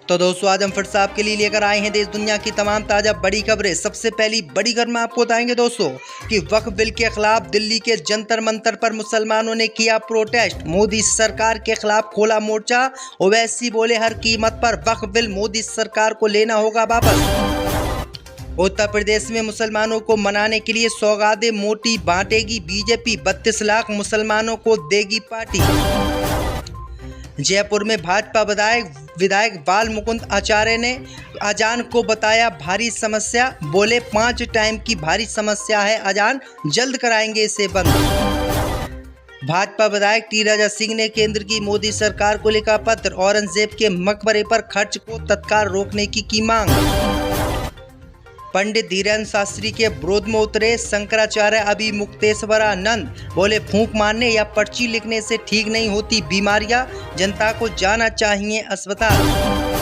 तो दोस्तों आज हम फिर से आपके लिए लेकर आए हैं देश दुनिया की तमाम ताज़ा बड़ी खबरें। सबसे पहली बड़ी खबर में आपको बताएंगे दोस्तों कि वक्फ बिल के खिलाफ दिल्ली के जंतर मंतर पर मुसलमानों ने किया प्रोटेस्ट। मोदी सरकार के खिलाफ खोला मोर्चा। ओवैसी बोले हर कीमत पर वक्फ बिल मोदी सरकार को लेना होगा वापस। उत्तर प्रदेश में मुसलमानों को मनाने के लिए सौगातें मोटी बांटेगी बीजेपी। 32 लाख मुसलमानों को देगी पार्टी। जयपुर में भाजपा विधायक बाल मुकुंद आचार्य ने अजान को बताया भारी समस्या। बोले 5 टाइम की भारी समस्या है अजान, जल्द कराएंगे इसे बंद। भाजपा विधायक टी राजा सिंह ने केंद्र की मोदी सरकार को लिखा पत्र। औरंगजेब के मकबरे पर खर्च को तत्काल रोकने की मांग। पंडित धीरेन्द्र शास्त्री के विरोध में उतरे शंकराचार्य अभिमुक्तेश्वरानंद। बोले फूंक मारने या पर्ची लिखने से ठीक नहीं होती बीमारियां, जनता को जाना चाहिए अस्पताल।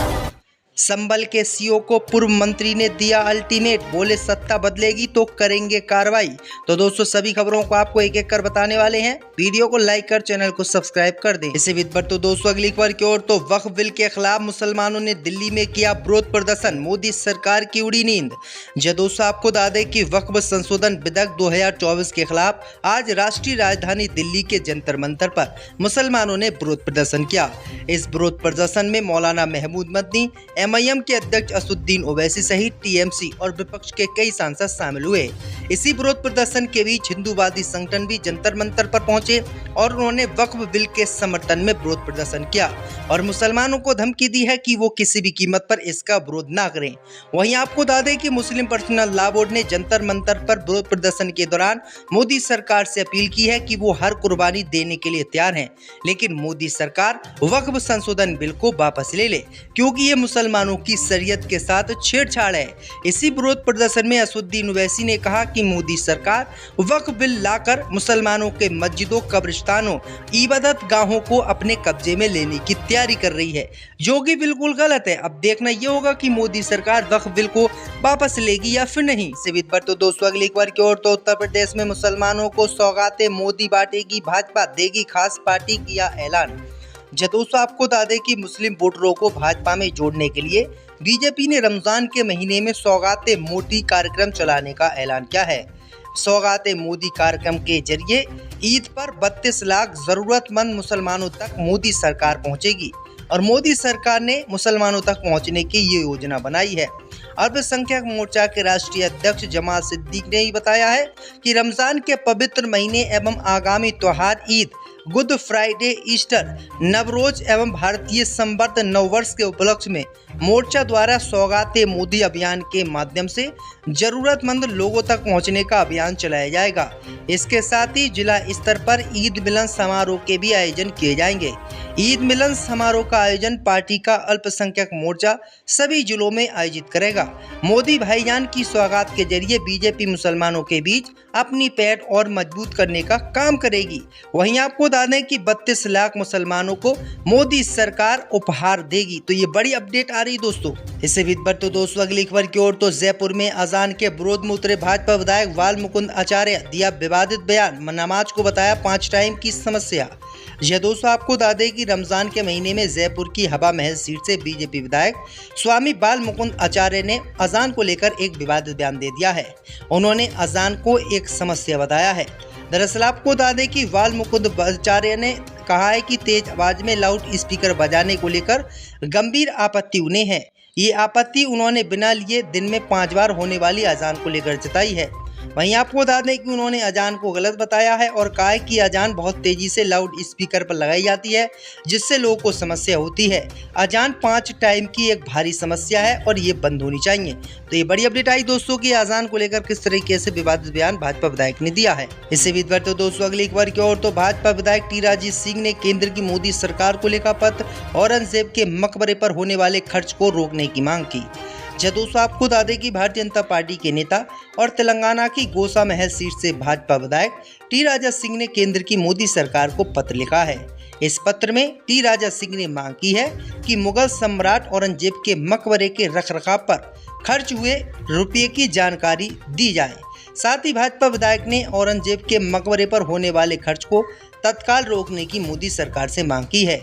संबल के सीओ को पूर्व मंत्री ने दिया अल्टीमेट। बोले सत्ता बदलेगी तो करेंगे कार्रवाई। तो दोस्तों सभी खबरों को आपको एक एक कर बताने वाले हैं। वीडियो को लाइक कर चैनल को सब्सक्राइब कर दें। इसी विद पर तो दोस्तों अगली खबर की ओर तो वक्फ बिल के खिलाफ मुसलमानों ने दिल्ली में किया विरोध प्रदर्शन। मोदी सरकार की उड़ी नींद। जो दोस्तों आपको बता दें कि वक्फ संशोधन विधेयक 2024 के खिलाफ आज राष्ट्रीय राजधानी दिल्ली के जंतर मंतर पर मुसलमानों ने विरोध प्रदर्शन किया। इस विरोध प्रदर्शन में मौलाना महमूद मदनी, एमआईएम के अध्यक्ष असदुद्दीन ओवैसी सहित टीएमसी और विपक्ष के कई सांसद शामिल हुए। इसी विरोध प्रदर्शन के बीच हिंदूवादी संगठन भी जंतर मंतर पर पहुंचे और उन्होंने वक्फ बिल के समर्थन में विरोध प्रदर्शन किया और मुसलमानों को धमकी दी है कि वो किसी भी कीमत पर इसका विरोध ना करें। वहीं आपको बता दें कि मुस्लिम पर्सनल लॉ बोर्ड ने जंतर मंतर पर विरोध प्रदर्शन के दौरान मोदी सरकार से अपील की है कि वो हर कुर्बानी देने के लिए तैयार है, लेकिन मोदी सरकार वक्फ संशोधन बिल को वापस ले ले क्योंकि ये मुसलमानों की शरीयत के साथ छेड़छाड़ है। इसी विरोध प्रदर्शन में असदुद्दीन ओवैसी ने कहा कि मोदी सरकार वक्फ बिल लाकर मुसलमानों के मस्जिदों, कब्रिस्तानों, इबादत गाहों को अपने कब्जे में लेने की तैयारी कर रही है, जो कि बिल्कुल गलत है। अब देखना ये होगा कि मोदी सरकार वक्फ बिल को वापस लेगी या फिर नहीं। सिवित पर तो दोस्तों अगली खबर की ओर तो उत्तर प्रदेश में मुसलमानों को सौगातें मोदी बांटेगी, भाजपा देगी खास पार्टी किया ऐलान। दोस्तों आपको बता दें कि मुस्लिम वोटरों को भाजपा में जोड़ने के लिए बीजेपी ने रमजान के महीने में सौगातें मोदी कार्यक्रम चलाने का ऐलान किया है। सौगातें मोदी कार्यक्रम के जरिए ईद पर 32 लाख जरूरतमंद मुसलमानों तक मोदी सरकार पहुंचेगी और मोदी सरकार ने मुसलमानों तक पहुंचने की ये योजना बनाई है। अल्पसंख्यक मोर्चा के राष्ट्रीय अध्यक्ष जमाल सिद्दीकी ने ही बताया है कि रमजान के पवित्र महीने एवं आगामी त्योहार Eid, good Friday, Easter, Navroz एवं भारतीय संवत नववर्ष के उपलक्ष्य में मोर्चा द्वारा सौगातें मोदी अभियान के माध्यम से जरूरतमंद लोगों तक पहुंचने का अभियान चलाया जाएगा। इसके साथ ही जिला स्तर पर ईद मिलन समारोह के भी आयोजन किए जाएंगे। ईद मिलन समारोह का आयोजन पार्टी का अल्पसंख्यक मोर्चा सभी जिलों में आयोजित करेगा। मोदी भाईजान की सौगात के जरिए बीजेपी मुसलमानों के बीच अपनी पैठ और मजबूत करने का काम करेगी। वहीं आपको बता दें कि 32 लाख मुसलमानों को मोदी सरकार उपहार देगी। तो ये बड़ी अपडेट आ रही दोस्तों। इससे विद तो दोस्तों अगली खबर की ओर तो जयपुर में अजान के विरोध में उतरे भाजपा विधायक बाल मुकुंद आचार्य दिया विवादित बयान। नमाज को बताया 5 टाइम की समस्या। यह दोस्तों आपको बता दें कि रमजान के महीने में जयपुर की हवा महल सीट से बीजेपी विधायक स्वामी बाल मुकुंद आचार्य ने अजान को लेकर एक विवादित बयान दे दिया है। उन्होंने अजान को एक समस्या बताया है। दरअसल आपको बता दें कि बाल मुकुंद आचार्य ने कहा है कि तेज आवाज में लाउड स्पीकर बजाने को लेकर गंभीर आपत्ति उन्हें है। ये आपत्ति उन्होंने बिना लिए दिन में 5 बार होने वाली अजान को लेकर जताई है। वहीं आपको बता दें कि उन्होंने अजान को गलत बताया है और कहा है कि अजान बहुत तेजी से लाउड स्पीकर पर लगाई जाती है, जिससे लोगों को समस्या होती है। अजान 5 टाइम की एक भारी समस्या है और ये बंद होनी चाहिए। तो ये बड़ी अपडेट आई दोस्तों कि अजान को लेकर किस तरीके से विवादित बयान भाजपा विधायक ने दिया है। इससे भी तो दोस्तों अगली खबर की ओर तो भाजपा विधायक टी राजा सिंह ने केंद्र की मोदी सरकार को लिखा पत्र। औरंगजेब के मकबरे पर होने वाले खर्च को रोकने की मांग की। दोस्तों आपको बता दें कि भारतीय जनता पार्टी के नेता और तेलंगाना की गोसा महल सीट से भाजपा विधायक टी राजा सिंह ने केंद्र की मोदी सरकार को पत्र लिखा है। इस पत्र में टी राजा सिंह ने मांग की है कि मुगल सम्राट औरंगजेब के मकबरे के रखरखाव पर खर्च हुए रुपये की जानकारी दी जाए। साथ ही भाजपा विधायक ने औरंगजेब के मकबरे पर होने वाले खर्च को तत्काल रोकने की मोदी सरकार से मांग की है।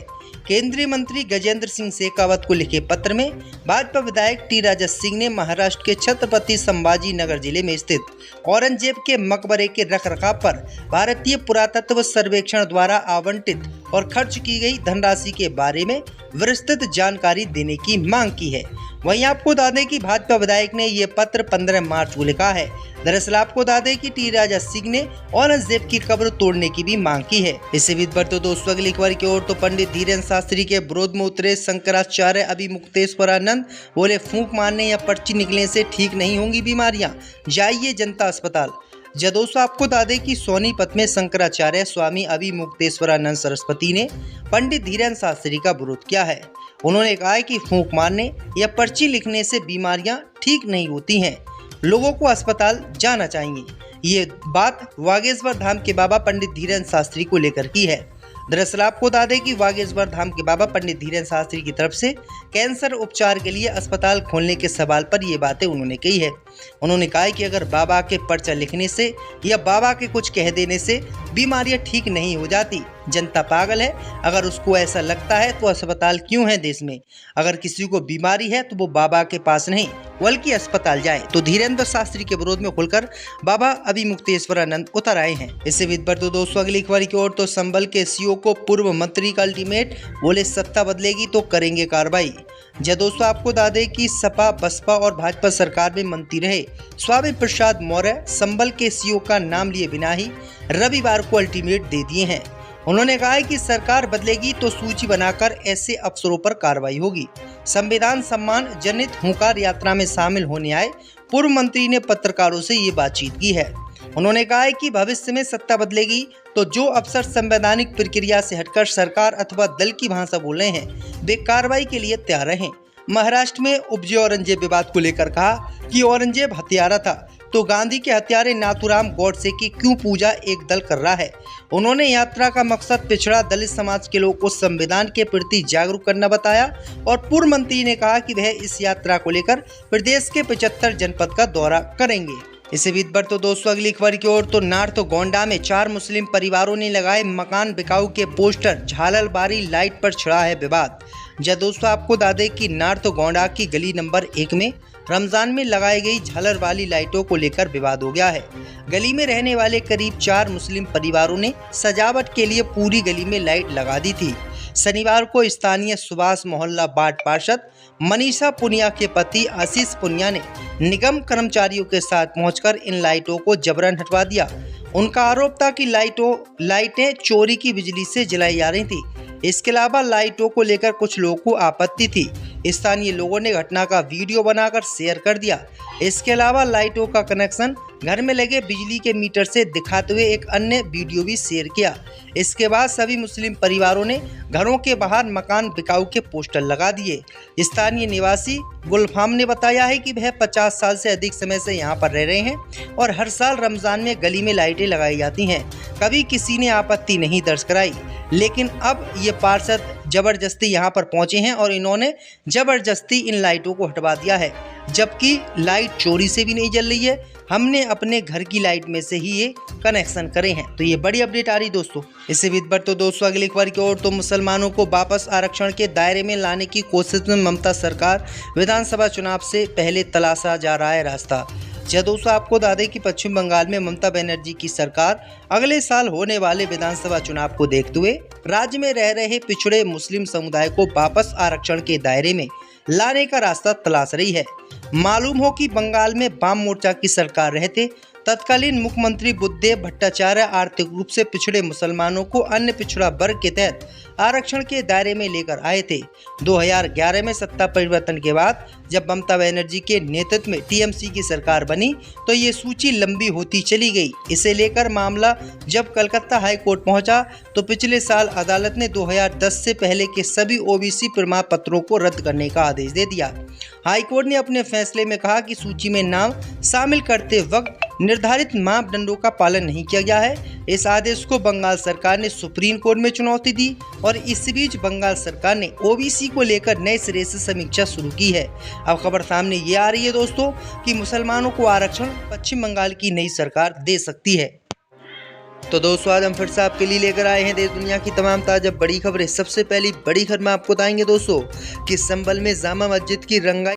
केंद्रीय मंत्री गजेंद्र सिंह शेखावत को लिखे पत्र में भाजपा विधायक टी राजा सिंह ने महाराष्ट्र के छत्रपति संभाजी नगर जिले में स्थित औरंगजेब के मकबरे के रखरखाव पर भारतीय पुरातत्व सर्वेक्षण द्वारा आवंटित और खर्च की गई धनराशि के बारे में विस्तृत जानकारी देने की मांग की है। वहीं आपको बता दें कि भाजपा विधायक ने ये पत्र 15 मार्च को लिखा है। दरअसल आपको बता दें कि टी राजा सिंह ने औरंगजेब की कब्र तोड़ने की भी मांग की है। इससे विद बढ़ते दोस्तों अगली खबर की ओर तो पंडित धीरेन्द्र शास्त्री के विरोध में उतरे शंकराचार्य अभिमुक्तेश्वरानंद बोले, फूंक मारने या पर्ची निकलने से ठीक नहीं होंगी बीमारियां, जाइए जनता अस्पताल। दोस्तों आपको बता दें कि सोनीपत में शंकराचार्य स्वामी अभिमुक्तेश्वरानंद सरस्वती ने पंडित धीरेन्द्र शास्त्री का विरोध किया है। उन्होंने कहा है कि फूंक मारने या पर्ची लिखने से बीमारियां ठीक नहीं होती हैं, लोगों को अस्पताल जाना चाहिए। ये बात वागेश्वर धाम के बाबा पंडित धीरेन्द्र शास्त्री को लेकर की है। दरअसल आपको बता दें कि वागेश्वर धाम के बाबा पंडित धीरेन्द्र शास्त्री की तरफ से कैंसर उपचार के लिए अस्पताल खोलने के सवाल पर ये बातें उन्होंने कही है। उन्होंने कहा है कि अगर बाबा के पर्चा लिखने से या बाबा के कुछ कह देने से बीमारियां ठीक नहीं हो जाती, जनता पागल है। अगर उसको ऐसा लगता है तो अस्पताल क्यों है देश में? अगर किसी को बीमारी है तो वो बाबा के पास नहीं बल्कि अस्पताल जाए। तो धीरेन्द्र शास्त्री के विरोध में खुलकर बाबा अभिमुक्तेश्वरानंद उतर आए हैं। इससे विद तो दोस्तों अगली खबर की ओर तो संबल के सीओ को पूर्व मंत्री का अल्टीमेट, बोले सत्ता बदलेगी तो करेंगे कार्रवाई। दोस्तों आपको बता दें कि सपा बसपा और भाजपा सरकार में मंत्री रहे स्वामी प्रसाद मौर्य संबल के सीओ का नाम लिए बिना ही रविवार को अल्टीमेट दे दिए हैं। उन्होंने कहा है कि सरकार बदलेगी तो सूची बनाकर ऐसे अफसरों पर कार्रवाई होगी। संविधान सम्मान जनित हुंकार यात्रा में शामिल होने आए पूर्व मंत्री ने पत्रकारों से ये बातचीत की है। उन्होंने कहा है कि भविष्य में सत्ता बदलेगी तो जो अफसर संवैधानिक प्रक्रिया से हटकर सरकार अथवा दल की भाषा बोल रहे हैं वे कार्रवाई के लिए तैयार रहें। महाराष्ट्र में उपजे औरंगजेब विवाद को लेकर कहा कि औरंगजेब हत्यारा था तो गांधी के हत्यारे नाथूराम गौडसे की क्यों पूजा एक दल कर रहा है। उन्होंने यात्रा का मकसद पिछड़ा दलित समाज के लोगों को संविधान के प्रति जागरूक करना बताया और पूर्व मंत्री ने कहा कि वह इस यात्रा को लेकर प्रदेश के 75 जनपद का दौरा करेंगे। इसे बीत पर तो दोस्तों अगली खबर की ओर तो नार्थ गोंडा में 4 मुस्लिम परिवारों ने लगाए मकान बिकाऊ के पोस्टर, झालरबारी लाइट पर छिड़ा है विवाद। दोस्तों आपको बता दें कि नार्थ गोंडा की गली नंबर 1 में रमजान में लगाई गई झालर वाली लाइटों को लेकर विवाद हो गया है। गली में रहने वाले करीब 4 मुस्लिम परिवारों ने सजावट के लिए पूरी गली में लाइट लगा दी थी। शनिवार को स्थानीय सुभाष मोहल्ला वार्ड पार्षद मनीषा पुनिया के पति आशीष पुनिया ने निगम कर्मचारियों के साथ पहुंचकर इन लाइटों को जबरन हटवा दिया। उनका आरोप था कि लाइटें चोरी की बिजली से जलाई जा रही थी। इसके अलावा लाइटों को लेकर कुछ लोगों को आपत्ति थी। स्थानीय लोगों ने घटना का वीडियो बनाकर शेयर कर दिया। इसके अलावा लाइटों का कनेक्शन घर में लगे बिजली के मीटर से दिखाते हुए एक अन्य वीडियो भी शेयर किया। इसके बाद सभी मुस्लिम परिवारों ने घरों के बाहर मकान बिकाऊ के पोस्टर लगा दिए। स्थानीय निवासी गुलफाम ने बताया है कि वह 50 साल से अधिक समय से यहां पर रह रहे हैं और हर साल रमजान में गली में लाइटें लगाई जाती हैं। कभी किसी ने आपत्ति नहीं दर्ज कराई, लेकिन अब ये पार्षद जबरदस्ती यहाँ पर पहुंचे हैं और इन्होंने जबरदस्ती इन लाइटों को हटवा दिया है, जबकि लाइट चोरी से भी नहीं जल रही है। हमने अपने घर की लाइट में से ही ये कनेक्शन करे हैं। तो ये बड़ी अपडेट आ रही दोस्तों। इससे भी बढ़ तो दोस्तों अगली खबर की ओर तो मुसलमानों को वापस आरक्षण के दायरे में लाने की कोशिश में ममता सरकार विधानसभा चुनाव से पहले तलाशा जा रहा है रास्ता। दोस्तों आपको बता दें कि पश्चिम बंगाल में ममता बनर्जी की सरकार अगले साल होने वाले विधानसभा चुनाव को देखते हुए राज्य में रह रहे पिछड़े मुस्लिम समुदाय को वापस आरक्षण के दायरे में लाने का रास्ता तलाश रही है। मालूम हो कि बंगाल में वाम मोर्चा की सरकार रहते तत्कालीन मुख्यमंत्री बुद्धदेव भट्टाचार्य आर्थिक रूप से पिछड़े मुसलमानों को अन्य पिछड़ा वर्ग के तहत आरक्षण के दायरे में लेकर आए थे। 2011 में सत्ता परिवर्तन के बाद जब ममता बनर्जी के नेतृत्व में टीएमसी की सरकार बनी तो ये सूची लंबी होती चली गई। इसे लेकर मामला जब कलकत्ता हाई कोर्ट पहुंचा तो पिछले साल अदालत ने 2010 से पहले के सभी ओबीसी प्रमाण पत्रों को रद्द करने का आदेश दे दिया। हाई कोर्ट ने अपने फैसले में कहा कि सूची में नाम शामिल करते वक्त निर्धारित मापदंडों का पालन नहीं किया गया है। इस आदेश को बंगाल सरकार ने सुप्रीम कोर्ट में चुनौती दी और इस बीच बंगाल सरकार ने ओबीसी को लेकर नए सिरे से समीक्षा शुरू की है। अब खबर सामने ये आ रही है दोस्तों कि मुसलमानों को आरक्षण पश्चिम बंगाल की नई सरकार दे सकती है। तो दोस्तों आज हम फिर से आपके लिए लेकर आए हैं देश दुनिया की तमाम ताजा बड़ी खबरें। सबसे पहली बड़ी खबर में आपको बताएंगे दोस्तों कि संभल में जामा मस्जिद की रंगाई